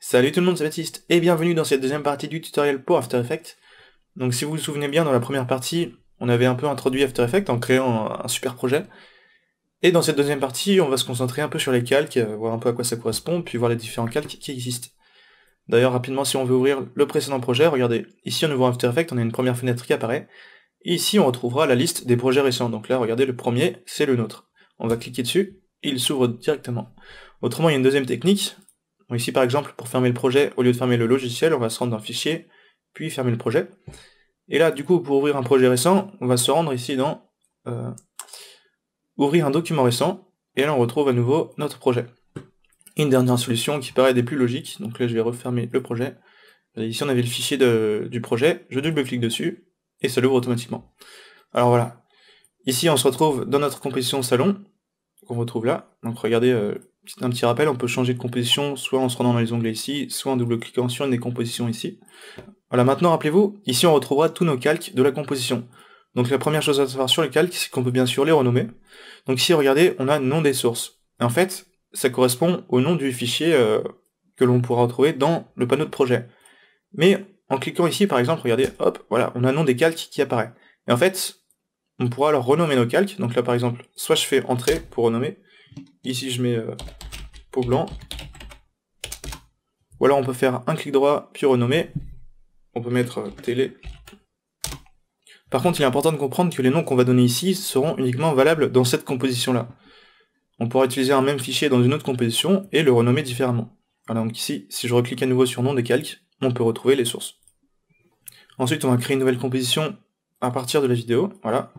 Salut tout le monde, c'est Baptiste, et bienvenue dans cette deuxième partie du tutoriel pour After Effects. Donc si vous vous souvenez bien, dans la première partie, on avait un peu introduit After Effects en créant un super projet. Et dans cette deuxième partie, on va se concentrer un peu sur les calques, voir un peu à quoi ça correspond, puis voir les différents calques qui existent. D'ailleurs, rapidement, si on veut ouvrir le précédent projet, regardez, ici on ouvre After Effects, on a une première fenêtre qui apparaît, et ici on retrouvera la liste des projets récents. Donc là, regardez, le premier, c'est le nôtre. On va cliquer dessus, et il s'ouvre directement. Autrement, il y a une deuxième technique. Bon, ici par exemple, pour fermer le projet, au lieu de fermer le logiciel, on va se rendre dans Fichier, puis fermer le projet. Et là, du coup, pour ouvrir un projet récent, on va se rendre ici dans Ouvrir un document récent, et là on retrouve à nouveau notre projet. Une dernière solution qui paraît des plus logiques, donc là je vais refermer le projet. Et ici on avait le fichier du projet, je double-clique dessus, et ça l'ouvre automatiquement. Alors voilà, ici on se retrouve dans notre composition salon, qu'on retrouve là. Donc regardez, un petit rappel, on peut changer de composition soit en se rendant dans les onglets ici, soit en double-cliquant sur une des compositions ici. Voilà, maintenant rappelez-vous, ici on retrouvera tous nos calques de la composition. Donc la première chose à savoir sur les calques, c'est qu'on peut bien sûr les renommer. Donc ici regardez, on a nom des sources. Et en fait, ça correspond au nom du fichier que l'on pourra retrouver dans le panneau de projet. Mais en cliquant ici par exemple, regardez, hop, voilà, on a un nom des calques qui apparaît. Et en fait, on pourra alors renommer nos calques. Donc là par exemple, soit je fais entrée pour renommer, ici je mets pot blanc, ou alors on peut faire un clic droit puis renommer, on peut mettre télé. Par contre il est important de comprendre que les noms qu'on va donner ici seront uniquement valables dans cette composition là. On pourra utiliser un même fichier dans une autre composition et le renommer différemment. Voilà, donc ici, si je reclique à nouveau sur nom des calques, on peut retrouver les sources. Ensuite on va créer une nouvelle composition à partir de la vidéo, voilà.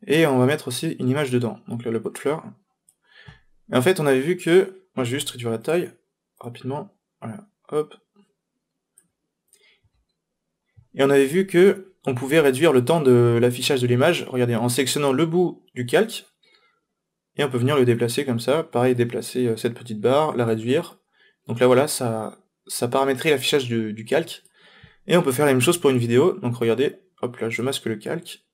Et on va mettre aussi une image dedans, donc là le pot de fleurs. Et en fait on avait vu que, moi je vais juste réduire la taille, rapidement, voilà, hop. Et on avait vu que on pouvait réduire le temps de l'affichage de l'image, regardez, en sélectionnant le bout du calque, et on peut venir le déplacer comme ça, pareil, déplacer cette petite barre, la réduire. Donc là voilà, ça paramétrait l'affichage du calque. Et on peut faire la même chose pour une vidéo, donc regardez, hop là je masque le calque.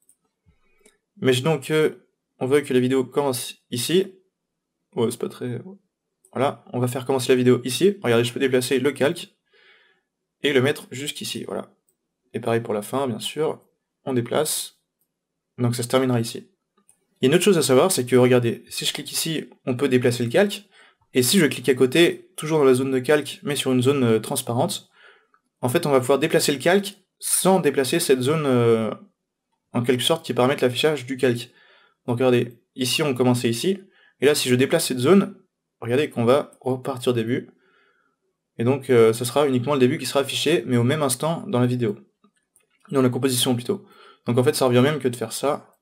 Imaginons que on veut que la vidéo commence ici. Ouais, c'est pas très... Voilà, on va faire commencer la vidéo ici. Regardez, je peux déplacer le calque et le mettre jusqu'ici, voilà. Et pareil pour la fin, bien sûr, on déplace. Donc ça se terminera ici. Il y a une autre chose à savoir, c'est que regardez, si je clique ici, on peut déplacer le calque, et si je clique à côté, toujours dans la zone de calque, mais sur une zone transparente, en fait on va pouvoir déplacer le calque sans déplacer cette zone en quelque sorte qui permet l'affichage du calque. Donc regardez, ici on commençait ici, et là si je déplace cette zone, regardez qu'on va repartir au début, et donc ce sera uniquement le début qui sera affiché, mais au même instant dans la vidéo. Dans la composition plutôt. Donc en fait ça revient même que de faire ça,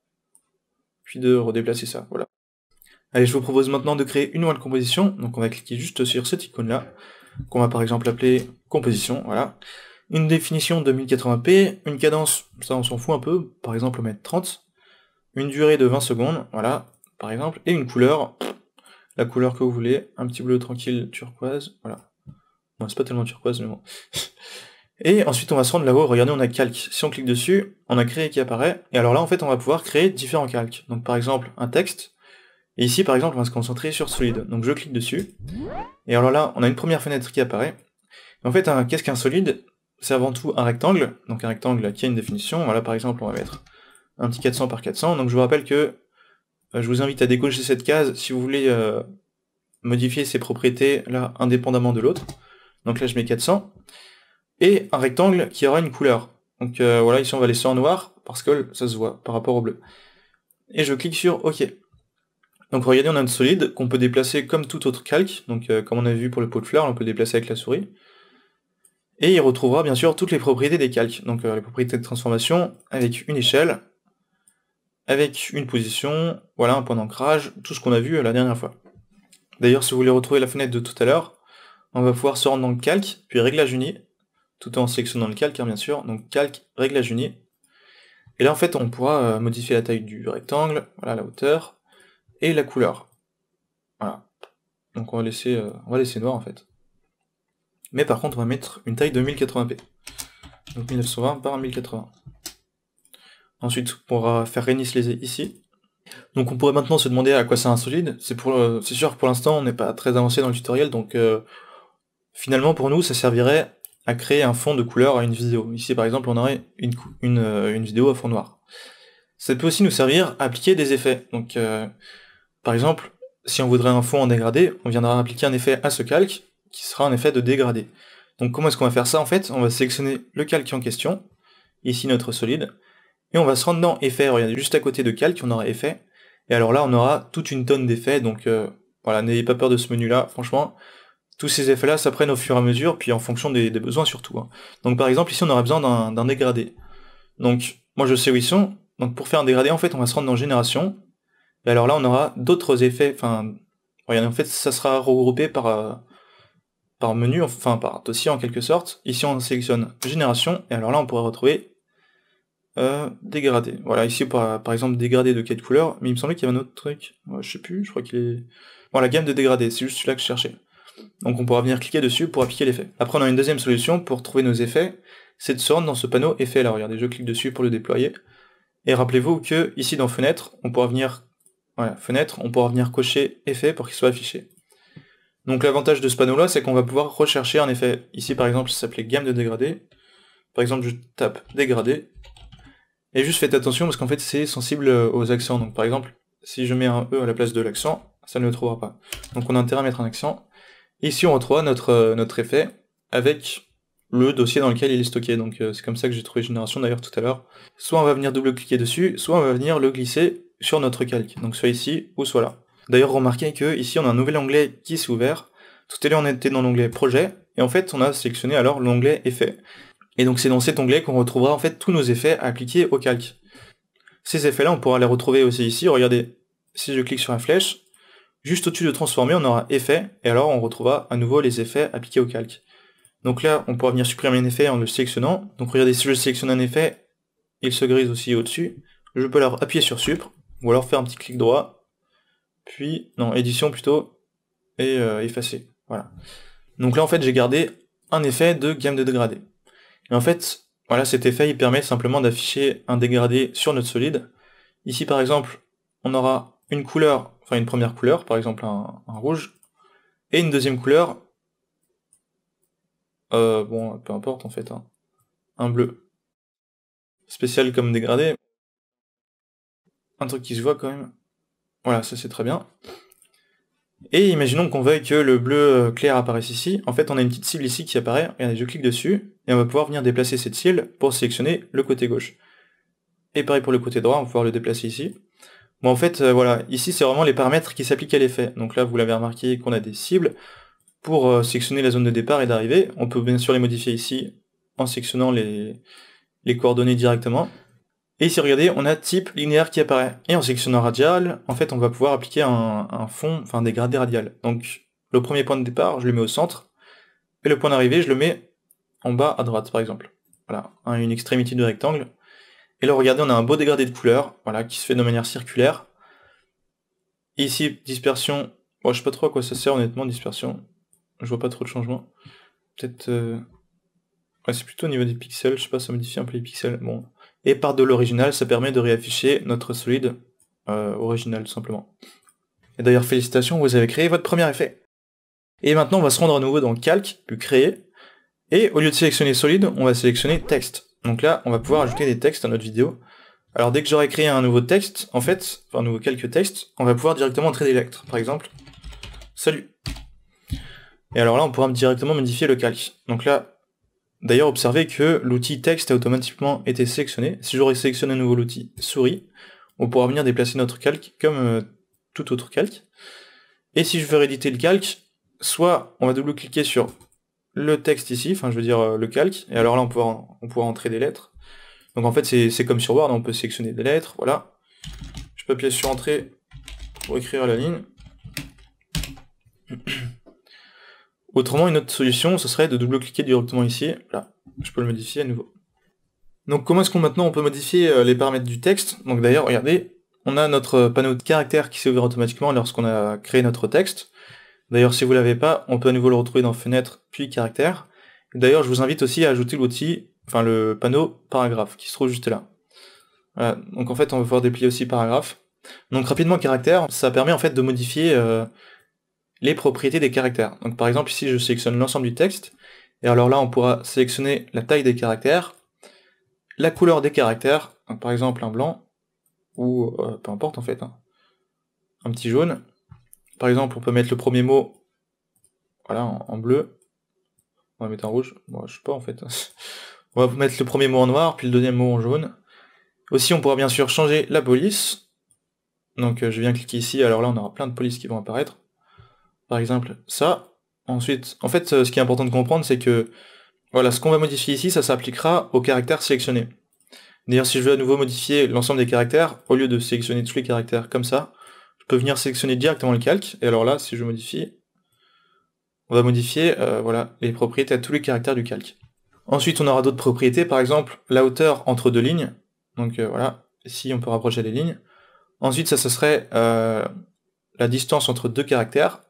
puis de redéplacer ça, voilà. Allez, je vous propose maintenant de créer une nouvelle composition, donc on va cliquer juste sur cette icône-là, qu'on va par exemple appeler composition, voilà. Une définition de 1080p, une cadence, ça on s'en fout un peu, par exemple on va mettre 30, une durée de 20 secondes, voilà, par exemple, et une couleur, la couleur que vous voulez, un petit bleu tranquille turquoise, voilà. Bon, c'est pas tellement turquoise, mais bon. Et ensuite on va se rendre là-haut, regardez on a calque, si on clique dessus, on a créé qui apparaît, et alors là en fait on va pouvoir créer différents calques, donc par exemple un texte, et ici par exemple on va se concentrer sur solide, donc je clique dessus, et alors là on a une première fenêtre qui apparaît, et en fait qu'est-ce qu'un solide? C'est avant tout un rectangle, donc un rectangle qui a une définition, voilà par exemple on va mettre un petit 400 par 400, donc je vous rappelle que je vous invite à décocher cette case si vous voulez modifier ces propriétés là indépendamment de l'autre, donc là je mets 400, et un rectangle qui aura une couleur. Donc voilà, ici on va laisser en noir, parce que ça se voit par rapport au bleu. Et je clique sur OK. Donc regardez, on a une solide qu'on peut déplacer comme tout autre calque, donc comme on avait vu pour le pot de fleurs, on peut déplacer avec la souris. Et il retrouvera bien sûr toutes les propriétés des calques, donc les propriétés de transformation, avec une échelle, avec une position, voilà, un point d'ancrage, tout ce qu'on a vu la dernière fois. D'ailleurs, si vous voulez retrouver la fenêtre de tout à l'heure, on va pouvoir se rendre dans le calque, puis réglage uni, tout en sélectionnant le calque, hein, bien sûr, donc calque, réglage uni. Et là en fait on pourra modifier la taille du rectangle, voilà la hauteur, et la couleur. Voilà. Donc on va laisser noir en fait. Mais par contre on va mettre une taille de 1080p. Donc 1920 par 1080. Ensuite on pourra faire réinitialiser ici. Donc on pourrait maintenant se demander à quoi ça un solide. C'est sûr que pour l'instant on n'est pas très avancé dans le tutoriel, donc Finalement, pour nous, ça servirait à créer un fond de couleur à une vidéo. Ici, par exemple, on aurait une vidéo à fond noir. Ça peut aussi nous servir à appliquer des effets. Donc, par exemple, si on voudrait un fond en dégradé, on viendra appliquer un effet à ce calque, qui sera un effet de dégradé. Donc comment est-ce qu'on va faire ça en fait? On va sélectionner le calque en question, ici notre solide, et on va se rendre dans effet, regardez, juste à côté de calque, on aura effet, et alors là on aura toute une tonne d'effets, donc voilà, n'ayez pas peur de ce menu-là, franchement, tous ces effets-là s'apprennent au fur et à mesure, puis en fonction des besoins surtout. Hein. Donc par exemple, ici on aura besoin d'un dégradé. Donc, moi je sais où ils sont, donc pour faire un dégradé, en fait, on va se rendre dans Génération, et alors là, on aura d'autres effets, enfin, regardez, en fait, ça sera regroupé par menu, enfin par dossier en quelque sorte. Ici, on sélectionne Génération, et alors là, on pourra retrouver dégradé. Voilà, ici, par exemple, dégradé de quelle couleur, mais il me semblait qu'il y avait un autre truc. Ouais, je sais plus, je crois qu'il est... Bon, la gamme de dégradé, c'est juste celui-là que je cherchais. Donc on pourra venir cliquer dessus pour appliquer l'effet. Après, on a une deuxième solution pour trouver nos effets, c'est de se rendre dans ce panneau effet là. Regardez, je clique dessus pour le déployer. Et rappelez-vous que ici dans fenêtre, on pourra venir on pourra venir cocher effet pour qu'il soit affiché. Donc l'avantage de ce panneau là, c'est qu'on va pouvoir rechercher un effet. Ici par exemple, ça s'appelait gamme de dégradé. Par exemple, je tape dégradé. Et juste faites attention parce qu'en fait c'est sensible aux accents. Donc par exemple, si je mets un E à la place de l'accent, ça ne le trouvera pas. Donc on a intérêt à mettre un accent. Et ici on retrouve notre effet avec le dossier dans lequel il est stocké. Donc c'est comme ça que j'ai trouvé Génération d'ailleurs tout à l'heure. Soit on va venir double-cliquer dessus, soit on va venir le glisser sur notre calque. Donc soit ici ou soit là. D'ailleurs remarquez que ici on a un nouvel onglet qui s'est ouvert. Tout à l'heure on était dans l'onglet projet, et en fait on a sélectionné alors l'onglet effet. Et donc c'est dans cet onglet qu'on retrouvera en fait tous nos effets appliqués au calque. Ces effets-là on pourra les retrouver aussi ici. Regardez, si je clique sur la flèche, juste au-dessus de transformer, on aura effet, et alors on retrouvera à nouveau les effets appliqués au calque. Donc là, on pourra venir supprimer un effet en le sélectionnant. Donc regardez, si je sélectionne un effet, il se grise aussi au-dessus. Je peux alors appuyer sur Supr, ou alors faire un petit clic droit, puis, non, édition plutôt, et effacer. Voilà. Donc là, en fait, j'ai gardé un effet de gamme de dégradé. Et en fait, voilà, cet effet, il permet simplement d'afficher un dégradé sur notre solide. Ici, par exemple, on aura une couleur, enfin une première couleur, par exemple un rouge, et une deuxième couleur, bon, peu importe en fait, hein, un bleu. Spécial comme dégradé. Un truc qui se voit quand même. Voilà, ça c'est très bien. Et imaginons qu'on veuille que le bleu clair apparaisse ici. En fait, on a une petite cible ici qui apparaît. Regardez, je clique dessus, et on va pouvoir venir déplacer cette cible pour sélectionner le côté gauche. Et pareil pour le côté droit, on va pouvoir le déplacer ici. Bon, en fait, voilà, ici c'est vraiment les paramètres qui s'appliquent à l'effet. Donc là, vous l'avez remarqué qu'on a des cibles. Pour sélectionner la zone de départ et d'arrivée, on peut bien sûr les modifier ici en sélectionnant les coordonnées directement. Et ici, regardez, on a type linéaire qui apparaît. Et en sélectionnant radial, en fait, on va pouvoir appliquer un fond, enfin un dégradé radial. Donc, le premier point de départ, je le mets au centre, et le point d'arrivée, je le mets en bas à droite, par exemple. Voilà, une extrémité du rectangle. Et là, regardez, on a un beau dégradé de couleur, voilà, qui se fait de manière circulaire. Et ici, dispersion, bon, je sais pas trop à quoi ça sert, honnêtement, dispersion. Je vois pas trop de changement. Peut-être... Ouais, c'est plutôt au niveau des pixels, je sais pas, ça modifie un peu les pixels. Bon. Et par de l'original, ça permet de réafficher notre solide original, tout simplement. Et d'ailleurs, félicitations, vous avez créé votre premier effet. Et maintenant, on va se rendre à nouveau dans Calque, puis Créer. Et au lieu de sélectionner solide, on va sélectionner texte. Donc là, on va pouvoir ajouter des textes à notre vidéo. Alors dès que j'aurai créé un nouveau texte, en fait, enfin un nouveau calque texte, on va pouvoir directement entrer des lettres. Par exemple, salut. Et alors là, on pourra directement modifier le calque. Donc là, d'ailleurs, observez que l'outil texte a automatiquement été sélectionné. Si j'aurais sélectionné à nouveau l'outil souris, on pourra venir déplacer notre calque comme tout autre calque. Et si je veux rééditer le calque, soit on va double-cliquer sur le texte ici, enfin je veux dire le calque, et alors là on pourra entrer des lettres. Donc en fait c'est comme sur Word, on peut sélectionner des lettres, voilà. Je peux appuyer sur Entrée pour écrire la ligne. Autrement, une autre solution, ce serait de double-cliquer directement ici, là, je peux le modifier à nouveau. Donc comment est-ce qu'on maintenant on peut modifier les paramètres du texte? Donc d'ailleurs, regardez, on a notre panneau de caractères qui s'est ouvert automatiquement lorsqu'on a créé notre texte. D'ailleurs, si vous l'avez pas, on peut à nouveau le retrouver dans Fenêtre, puis Caractères. D'ailleurs, je vous invite aussi à ajouter l'outil, enfin le panneau Paragraphe, qui se trouve juste là. Voilà. Donc en fait, on va pouvoir déplier aussi Paragraphe. Donc rapidement, Caractères, ça permet en fait de modifier les propriétés des caractères. Donc par exemple ici je sélectionne l'ensemble du texte, et alors là on pourra sélectionner la taille des caractères, la couleur des caractères, donc par exemple un blanc, ou peu importe en fait, hein, un petit jaune. Par exemple on peut mettre le premier mot voilà, en bleu, on va mettre en rouge, bon, je sais pas en fait. On va mettre le premier mot en noir, puis le deuxième mot en jaune. Aussi on pourra bien sûr changer la police, donc je viens cliquer ici, alors là on aura plein de polices qui vont apparaître. Par exemple ça. Ensuite, en fait ce qui est important de comprendre c'est que voilà, ce qu'on va modifier ici, ça s'appliquera aux caractères sélectionnés. D'ailleurs, si je veux à nouveau modifier l'ensemble des caractères, au lieu de sélectionner tous les caractères comme ça, je peux venir sélectionner directement le calque, et alors là, si je modifie, on va modifier voilà, les propriétés à tous les caractères du calque. Ensuite, on aura d'autres propriétés, par exemple, la hauteur entre deux lignes, donc voilà, ici on peut rapprocher les lignes. Ensuite, ça, ce serait la distance entre deux caractères.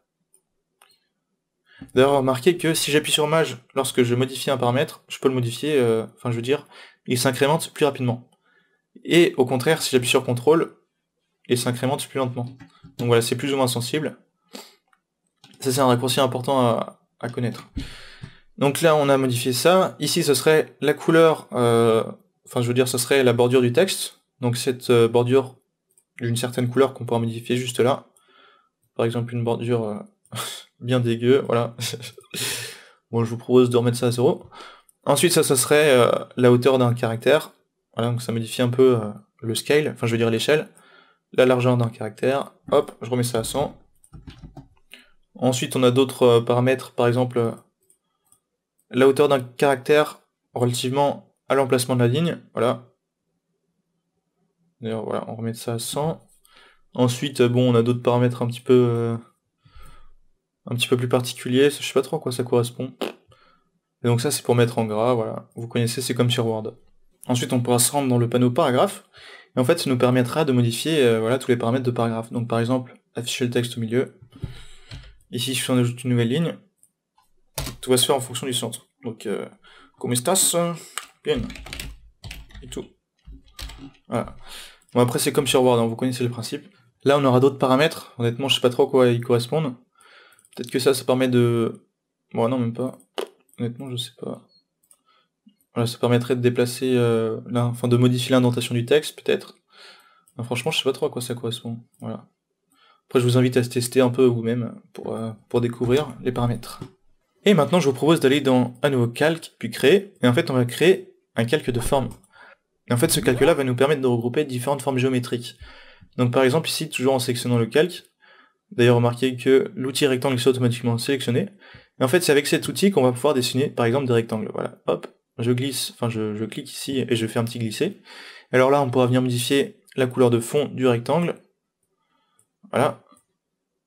D'ailleurs, remarquez que si j'appuie sur Maj lorsque je modifie un paramètre, je peux le modifier, enfin je veux dire, il s'incrémente plus rapidement. Et au contraire, si j'appuie sur CTRL, il s'incrémente plus lentement. Donc voilà, c'est plus ou moins sensible. Ça c'est un raccourci important à connaître. Donc là on a modifié ça. Ici ce serait la couleur, enfin je veux dire ce serait la bordure du texte. Donc cette bordure d'une certaine couleur qu'on pourra modifier juste là. Par exemple une bordure bien dégueu, voilà. Bon, je vous propose de remettre ça à 0. Ensuite, ça serait la hauteur d'un caractère. Voilà, donc ça modifie un peu le scale, enfin je veux dire l'échelle. La largeur d'un caractère. Hop, je remets ça à 100. Ensuite, on a d'autres paramètres, par exemple la hauteur d'un caractère relativement à l'emplacement de la ligne. Voilà. D'ailleurs, voilà, on remet ça à 100. Ensuite, bon, on a d'autres paramètres un petit peu plus particuliers. Je sais pas trop à quoi ça correspond. Et donc ça c'est pour mettre en gras, voilà. Vous connaissez, c'est comme sur Word. Ensuite on pourra se rendre dans le panneau paragraphe, et en fait ça nous permettra de modifier voilà, tous les paramètres de paragraphe. Donc par exemple, afficher le texte au milieu. Ici si on ajoute une nouvelle ligne, tout va se faire en fonction du centre. Donc como estás? Bien. Et tout. Voilà. Bon après c'est comme sur Word, hein, vous connaissez le principe. Là on aura d'autres paramètres, honnêtement je sais pas trop à quoi ils correspondent. Peut-être que ça permet de... Bon non même pas. Honnêtement, je sais pas. Voilà, ça permettrait de déplacer, enfin de modifier l'indentation du texte, peut-être. Enfin, franchement, je sais pas trop à quoi ça correspond. Voilà. Après, je vous invite à se tester un peu vous-même pour découvrir les paramètres. Et maintenant, je vous propose d'aller dans un nouveau calque, puis créer. Et en fait, on va créer un calque de forme. Et en fait, ce calque-là va nous permettre de regrouper différentes formes géométriques. Donc, par exemple, ici, toujours en sélectionnant le calque. D'ailleurs, remarquez que l'outil rectangle est automatiquement sélectionné. Et en fait, c'est avec cet outil qu'on va pouvoir dessiner, par exemple, des rectangles. Voilà, hop, je glisse, enfin, je clique ici et je fais un petit glisser. Alors là, on pourra venir modifier la couleur de fond du rectangle. Voilà.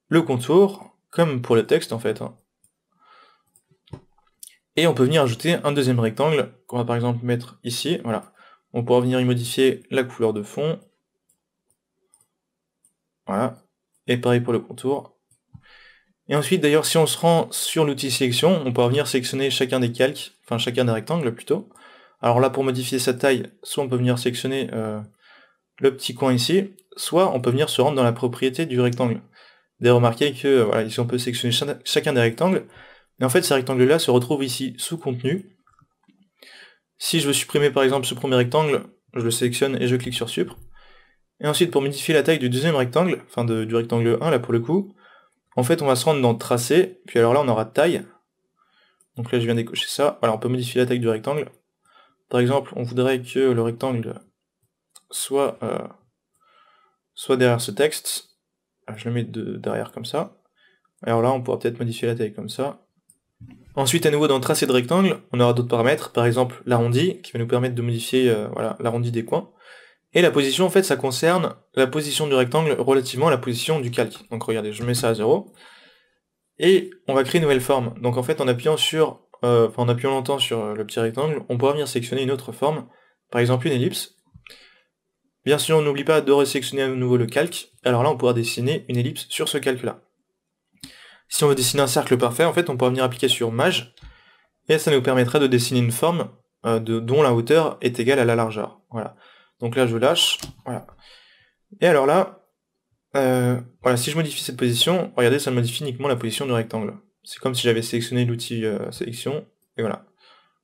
Le contour, comme pour le texte, en fait. Et on peut venir ajouter un deuxième rectangle, qu'on va par exemple mettre ici. Voilà. On pourra venir y modifier la couleur de fond. Voilà. Et pareil pour le contour. Et ensuite, d'ailleurs, si on se rend sur l'outil sélection, on pourra venir sélectionner chacun des calques, enfin chacun des rectangles plutôt. Alors là, pour modifier sa taille, soit on peut venir sélectionner le petit coin ici, soit on peut venir se rendre dans la propriété du rectangle. D'ailleurs, remarquez que voilà, ici on peut sélectionner chacun des rectangles, et en fait ces rectangles-là se retrouvent ici sous contenu. Si je veux supprimer par exemple ce premier rectangle, je le sélectionne et je clique sur Supr. Et ensuite, pour modifier la taille du deuxième rectangle, enfin du rectangle 1 là pour le coup, en fait, on va se rendre dans Tracé, puis alors là, on aura Taille. Donc là, je viens d'écocher ça. Voilà, on peut modifier la taille du rectangle. Par exemple, on voudrait que le rectangle soit derrière ce texte. Je le mets derrière comme ça. Alors là, on pourra peut-être modifier la taille comme ça. Ensuite, à nouveau, dans Tracé de rectangle, on aura d'autres paramètres. Par exemple, l'arrondi, qui va nous permettre de modifier voilà, l'arrondi des coins. Et la position, en fait, ça concerne la position du rectangle relativement à la position du calque. Donc regardez, je mets ça à 0. Et on va créer une nouvelle forme. Donc en fait, en appuyant longtemps sur le petit rectangle, on pourra venir sélectionner une autre forme, par exemple une ellipse. Bien sûr, on n'oublie pas de resélectionner à nouveau le calque. Alors là, on pourra dessiner une ellipse sur ce calque-là. Si on veut dessiner un cercle parfait, en fait, on pourra venir appliquer sur Maj, et ça nous permettra de dessiner une forme dont la hauteur est égale à la largeur. Voilà. Donc là, je lâche. Voilà. Et alors là, voilà, si je modifie cette position, regardez, ça modifie uniquement la position du rectangle. C'est comme si j'avais sélectionné l'outil sélection, et voilà.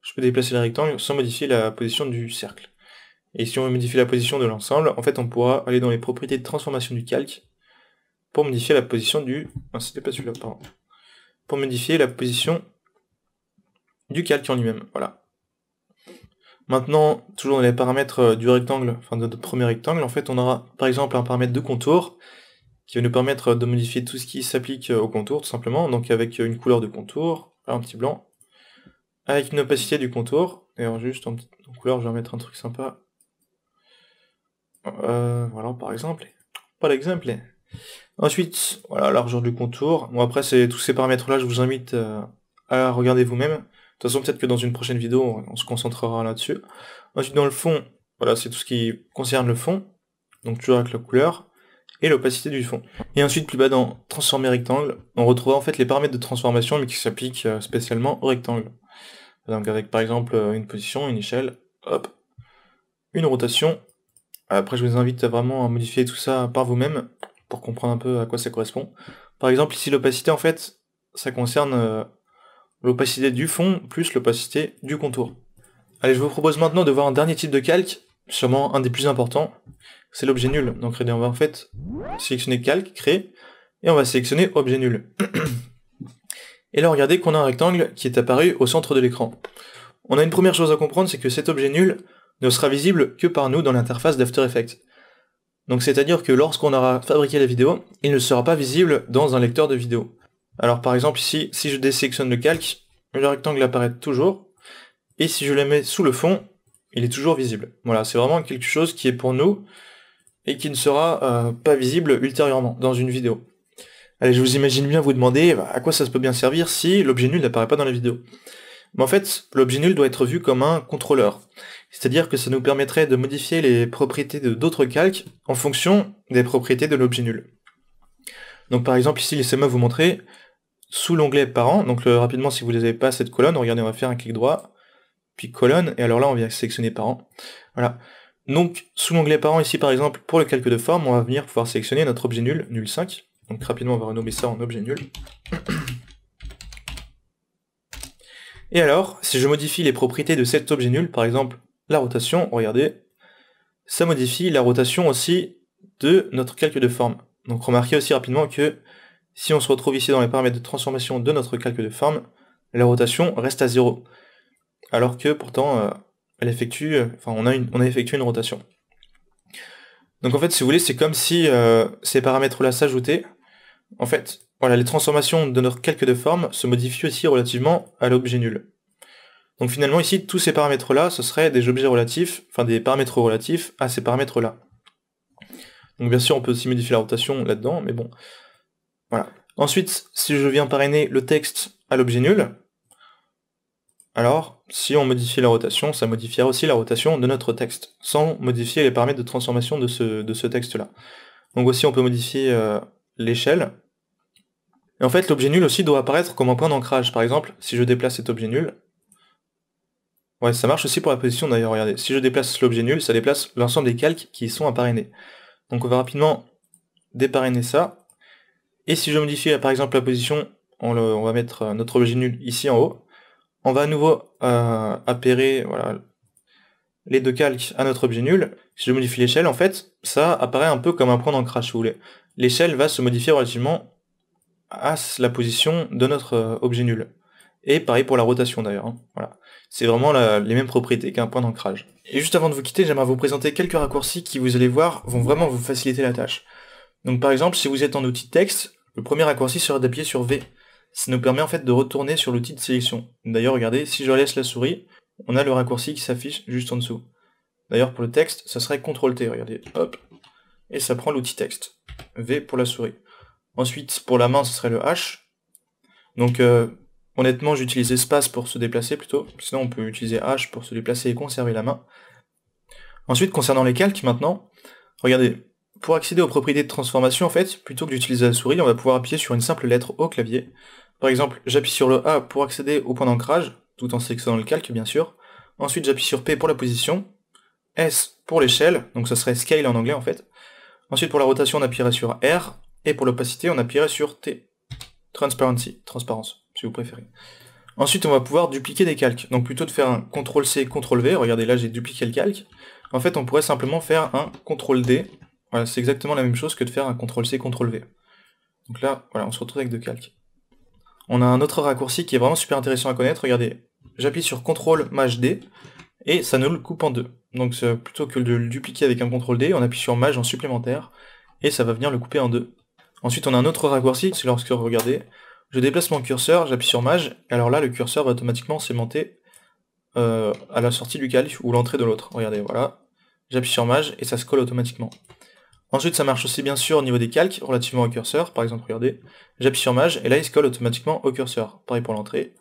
Je peux déplacer le rectangle sans modifier la position du cercle. Et si on veut modifier la position de l'ensemble, en fait on pourra aller dans les propriétés de transformation du calque pour modifier la position du... Ah, c'était pas celui-là, pardon. Pour modifier la position du calque en lui-même, voilà. Maintenant, toujours dans les paramètres du rectangle, enfin de notre premier rectangle, en fait on aura par exemple un paramètre de contour qui va nous permettre de modifier tout ce qui s'applique au contour tout simplement, donc avec une couleur de contour, un petit blanc, avec une opacité du contour, et alors juste en couleur je vais mettre un truc sympa, voilà par exemple, ensuite, voilà, la largeur du contour, bon après c'est tous ces paramètres là je vous invite à regarder vous-même, de toute façon peut-être que dans une prochaine vidéo on se concentrera là-dessus. Ensuite dans le fond, voilà c'est tout ce qui concerne le fond, donc toujours avec la couleur, et l'opacité du fond. Et ensuite plus bas dans transformer rectangle, on retrouvera en fait les paramètres de transformation mais qui s'appliquent spécialement au rectangle. Donc avec par exemple une position, une échelle, hop, une rotation. Après je vous invite vraiment à modifier tout ça par vous-même pour comprendre un peu à quoi ça correspond. Par exemple ici l'opacité en fait, ça concerne l'opacité du fond plus l'opacité du contour. Allez, je vous propose maintenant de voir un dernier type de calque, sûrement un des plus importants, c'est l'objet nul. Donc on va en fait sélectionner calque, créer, et on va sélectionner objet nul. Et là regardez qu'on a un rectangle qui est apparu au centre de l'écran. On a une première chose à comprendre, c'est que cet objet nul ne sera visible que par nous dans l'interface d'After Effects. Donc c'est-à-dire que lorsqu'on aura fabriqué la vidéo, il ne sera pas visible dans un lecteur de vidéo. Alors par exemple ici, si je désélectionne le calque, le rectangle apparaît toujours, et si je le mets sous le fond, il est toujours visible. Voilà, c'est vraiment quelque chose qui est pour nous, et qui ne sera pas visible ultérieurement dans une vidéo. Allez, je vous imagine bien vous demander à quoi ça peut bien servir si l'objet nul n'apparaît pas dans la vidéo. Mais en fait, l'objet nul doit être vu comme un contrôleur. C'est-à-dire que ça nous permettrait de modifier les propriétés de d'autres calques en fonction des propriétés de l'objet nul. Donc par exemple ici, laissez-moi vous montrer, sous l'onglet parent, donc rapidement si vous n'avez pas cette colonne, regardez on va faire un clic droit, puis colonne, et alors là on vient sélectionner parent. Voilà. Donc sous l'onglet parent ici par exemple, pour le calque de forme, on va venir pouvoir sélectionner notre objet nul, nul 5. Donc rapidement on va renommer ça en objet nul. Et alors, si je modifie les propriétés de cet objet nul, par exemple la rotation, regardez, ça modifie la rotation aussi de notre calque de forme. Donc remarquez aussi rapidement que si on se retrouve ici dans les paramètres de transformation de notre calque de forme, la rotation reste à 0. Alors que pourtant, on a effectué une rotation. Donc en fait, si vous voulez, c'est comme si ces paramètres-là s'ajoutaient. En fait, voilà, les transformations de notre calque de forme se modifient aussi relativement à l'objet nul. Donc finalement ici, tous ces paramètres-là, ce seraient des objets relatifs, enfin des paramètres relatifs à ces paramètres-là. Donc bien sûr, on peut aussi modifier la rotation là-dedans, mais bon. Voilà. Ensuite, si je viens parrainer le texte à l'objet nul, alors, si on modifie la rotation, ça modifiera aussi la rotation de notre texte, sans modifier les paramètres de transformation de ce texte-là. Donc aussi, on peut modifier l'échelle. Et en fait, l'objet nul aussi doit apparaître comme un point d'ancrage. Par exemple, si je déplace cet objet nul, ouais, ça marche aussi pour la position d'ailleurs, regardez. Si je déplace l'objet nul, ça déplace l'ensemble des calques qui y sont à parrainer. Donc on va rapidement déparrainer ça. Et si je modifie par exemple la position, on va mettre notre objet nul ici en haut. On va à nouveau appairer voilà, les deux calques à notre objet nul. Si je modifie l'échelle, en fait, ça apparaît un peu comme un point d'ancrage, si vous voulez. L'échelle va se modifier relativement à la position de notre objet nul. Et pareil pour la rotation d'ailleurs. Hein. Voilà. C'est vraiment les mêmes propriétés qu'un point d'ancrage. Et juste avant de vous quitter, j'aimerais vous présenter quelques raccourcis qui, vous allez voir, vont vraiment vous faciliter la tâche. Donc par exemple, si vous êtes en outil texte, le premier raccourci sera d'appuyer sur V. Ça nous permet en fait de retourner sur l'outil de sélection. D'ailleurs, regardez, si je laisse la souris, on a le raccourci qui s'affiche juste en dessous. D'ailleurs, pour le texte, ça serait CTRL-T, regardez, hop, et ça prend l'outil texte. V pour la souris. Ensuite, pour la main, ce serait le H. Donc, honnêtement, j'utilise espace pour se déplacer plutôt, sinon on peut utiliser H pour se déplacer et conserver la main. Ensuite, concernant les calques, maintenant, regardez, pour accéder aux propriétés de transformation, en fait, plutôt que d'utiliser la souris, on va pouvoir appuyer sur une simple lettre au clavier. Par exemple, j'appuie sur le A pour accéder au point d'ancrage, tout en sélectionnant le calque, bien sûr. Ensuite, j'appuie sur P pour la position, S pour l'échelle, donc ça serait scale en anglais en fait. Ensuite, pour la rotation, on appuierait sur R, et pour l'opacité, on appuierait sur T. Transparency, transparence, si vous préférez. Ensuite, on va pouvoir dupliquer des calques. Donc plutôt de faire un CTRL-C, CTRL-V, regardez là, j'ai dupliqué le calque. En fait, on pourrait simplement faire un CTRL-D. Voilà, c'est exactement la même chose que de faire un CTRL-C, CTRL-V. Donc là, voilà, on se retrouve avec deux calques. On a un autre raccourci qui est vraiment super intéressant à connaître. Regardez, j'appuie sur CTRL-MAJ-D, et ça nous le coupe en deux. Donc plutôt que de le dupliquer avec un CTRL-D, on appuie sur MAJ en supplémentaire, et ça va venir le couper en deux. Ensuite, on a un autre raccourci, c'est lorsque, regardez, je déplace mon curseur, j'appuie sur MAJ, et alors là, le curseur va automatiquement s'aimanter à la sortie du calque, ou l'entrée de l'autre. Regardez, voilà, j'appuie sur MAJ, et ça se colle automatiquement. Ensuite, ça marche aussi bien sûr au niveau des calques, relativement au curseur. Par exemple, regardez, j'appuie sur MAJ, et là, il se colle automatiquement au curseur. Pareil pour l'entrée.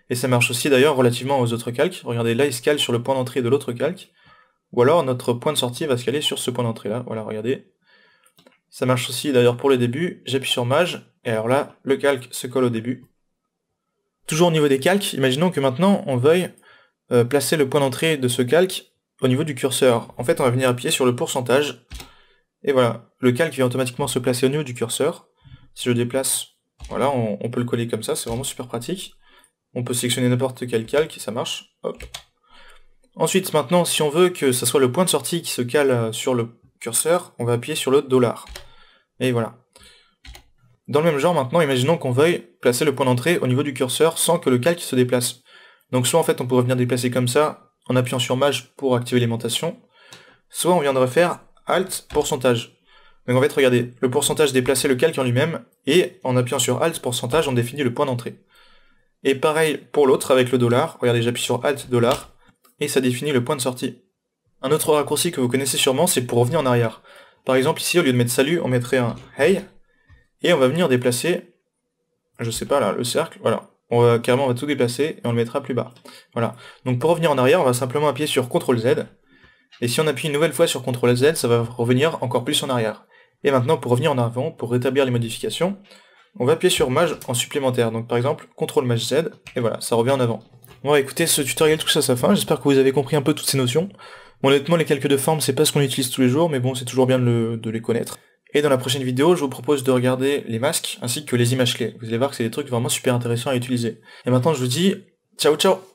Et ça marche aussi d'ailleurs relativement aux autres calques. Regardez, là, il se cale sur le point d'entrée de l'autre calque. Ou alors, notre point de sortie va se caler sur ce point d'entrée là. Voilà, regardez. Ça marche aussi d'ailleurs pour le début. J'appuie sur MAJ, et alors là, le calque se colle au début. Toujours au niveau des calques, imaginons que maintenant, on veuille placer le point d'entrée de ce calque au niveau du curseur. En fait, on va venir appuyer sur le pourcentage. Et voilà, le calque vient automatiquement se placer au niveau du curseur. Si je déplace, voilà, on peut le coller comme ça, c'est vraiment super pratique. On peut sélectionner n'importe quel calque et ça marche. Hop. Ensuite, maintenant, si on veut que ça soit le point de sortie qui se cale sur le curseur, on va appuyer sur le $. Et voilà. Dans le même genre, maintenant, imaginons qu'on veuille placer le point d'entrée au niveau du curseur sans que le calque se déplace. Donc soit en fait on pourrait venir déplacer comme ça, en appuyant sur MAJ pour activer l'aimantation, soit on viendrait faire Alt pourcentage. Donc en fait, regardez, le pourcentage déplacer le calque en lui-même, et en appuyant sur Alt pourcentage, on définit le point d'entrée. Et pareil pour l'autre avec le $, regardez, j'appuie sur Alt $, et ça définit le point de sortie. Un autre raccourci que vous connaissez sûrement, c'est pour revenir en arrière. Par exemple, ici, au lieu de mettre salut, on mettrait un hey, et on va venir déplacer, je sais pas là, le cercle, voilà. Carrément, on va tout déplacer, et on le mettra plus bas. Voilà. Donc pour revenir en arrière, on va simplement appuyer sur CTRL-Z, et si on appuie une nouvelle fois sur CTRL-Z, ça va revenir encore plus en arrière. Et maintenant, pour revenir en avant, pour rétablir les modifications, on va appuyer sur MAJ en supplémentaire. Donc par exemple, CTRL-MAJ-Z, et voilà, ça revient en avant. Bon, écoutez, ce tutoriel touche à sa fin, j'espère que vous avez compris un peu toutes ces notions. Bon, honnêtement, les calques de forme, c'est pas ce qu'on utilise tous les jours, mais bon, c'est toujours bien de les connaître. Et dans la prochaine vidéo, je vous propose de regarder les masques, ainsi que les images clés. Vous allez voir que c'est des trucs vraiment super intéressants à utiliser. Et maintenant, je vous dis, ciao ciao!